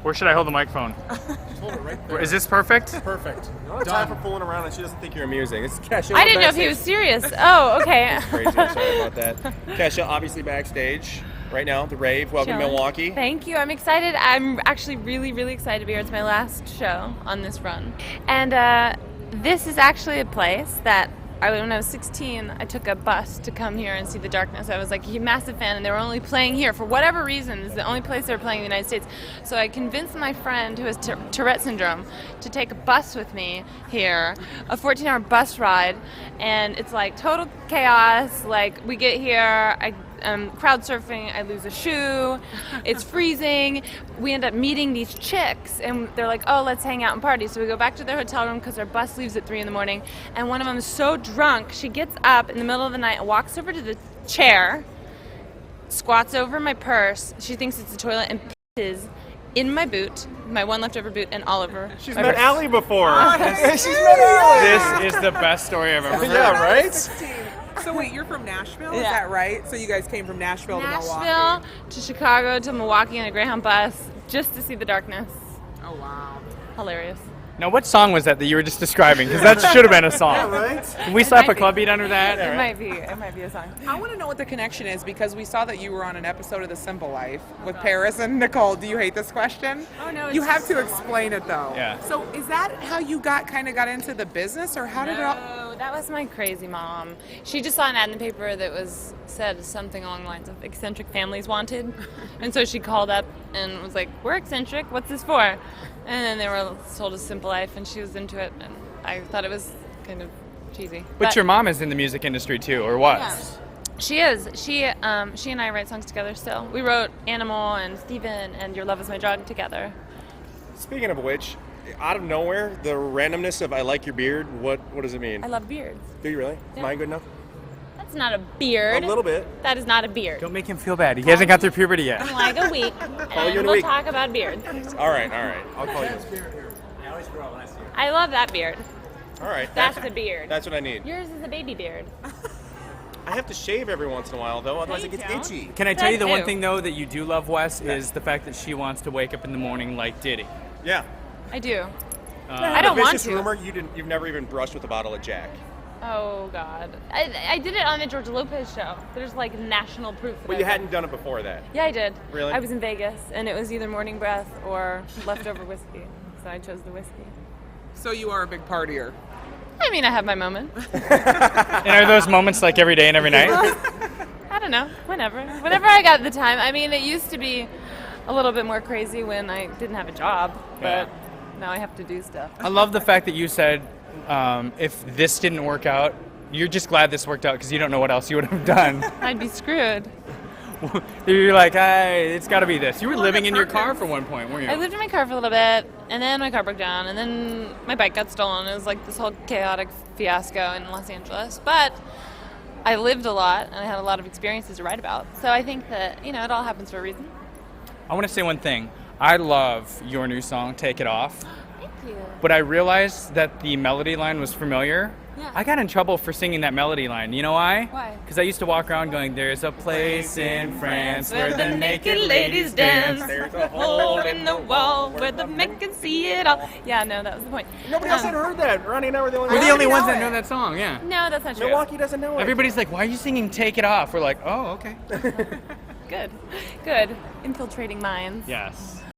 Where should I hold the microphone? Just hold it right there. Is this perfect? Perfect. No time for fooling around, and she doesn't think you're amusing. It's Kesha. I didn't know if he was serious. Oh, okay. Crazy. Sorry about that. Kesha, obviously backstage right now, the rave. Welcome, Chilling. Milwaukee. Thank you. I'm excited. I'm actually really, really excited to be here. It's my last show on this run. And this is actually a place that when I was 16, I took a bus to come here and see The Darkness. I was like a massive fan, and they were only playing here for whatever reason. This is the only place they were playing in the United States. So I convinced my friend who has Tourette syndrome to take a bus with me here, a 14-hour bus ride, and it's like total chaos. Like we get here, I'm crowd surfing, I lose a shoe, it's freezing. We end up meeting these chicks, and they're like, oh, let's hang out and party. So we go back to their hotel room because our bus leaves at 3 in the morning, and one of them is so drunk, she gets up in the middle of the night and walks over to the chair, squats over my purse, she thinks it's a toilet, and pisses in my boot, my one leftover boot, and all over. She's met Alley before. She's met Alley. This is the best story I've ever heard. Yeah, right? 16. So wait, you're from Nashville? Is Yeah. that right? So you guys came from Nashville to Milwaukee? Nashville to Chicago to Milwaukee on a Greyhound bus just to see The Darkness. Oh, wow. Hilarious. Now, what song was that you were just describing? Because that should have been a song. Right? Can we slap might a club beat under that? It might be. It might be a song. I want to know what the connection is because we saw that you were on an episode of The Simple Life with Paris and Nicole. Do you hate this question? Oh, no, it's You have just to so explain it though. Yeah. So is that how you got into the business, or how did it all? No, that was my crazy mom. She just saw an ad in the paper that said something along the lines of eccentric families wanted. And so she called up and was like, we're eccentric, what's this for? And then they were sold a Simple Life, and she was into it, and I thought it was kind of cheesy. But your mom is in the music industry too, or was? Yeah. She is. She and I write songs together still. We wrote Animal and Steven and Your Love Is My Drug together. Speaking of which, out of nowhere, the randomness of I like your beard, what does it mean? I love beards. Do you really? Is Yeah. mine good enough? That's not a beard. A little bit. That is not a beard. Don't make him feel bad. He hasn't got through puberty yet. In like a week, you and in a we'll week. talk about beards. All right. I'll call you. I love that beard. All right. That's a beard. That's what I need. Yours is a baby beard. I have to shave every once in a while, though, otherwise No, it you gets don't. itchy. Can I tell you the one Ew. thing, though, that you do love, Wes, is the fact that she wants to wake up in the morning like Diddy. Yeah. I do. I don't want vicious to. rumor you've never even brushed with a bottle of Jack. Oh God. I did it on the George Lopez show. There's like national proof. But you hadn't done it before that. Yeah, I did. Really? I was in Vegas, and it was either morning breath or leftover whiskey. So I chose the whiskey. So you are a big partier. I mean, I have my moment. And are those moments like every day and every night? I don't know. Whenever I got the time. I mean, it used to be a little bit more crazy when I didn't have a job, but now I have to do stuff. I love the fact that you said if this didn't work out, you're just glad this worked out because you don't know what else you would have done. I'd be screwed. You're like, hey, it's got to be this. You were living in your car for one point, weren't you? I lived in my car for a little bit, and then my car broke down, and then my bike got stolen. It was like this whole chaotic fiasco in Los Angeles. But I lived a lot, and I had a lot of experiences to write about. So I think that, it all happens for a reason. I want to say one thing. I love your new song, Take It Off. Thank you. But I realized that the melody line was familiar. Yeah. I got in trouble for singing that melody line. You know why? Why? Because I used to walk around going, there's a place in France where Where the naked ladies dance. There's a hole in the wall where the men can see it all. Yeah, no, that was the point. Nobody else had heard that. Rahny and I were the only We're ones. the only ones know that it. know that song, yeah. No, that's not true. Milwaukee doesn't know it. Everybody's like, why are you singing Take It Off? We're like, oh, okay. Good. Good. Infiltrating minds. Yes.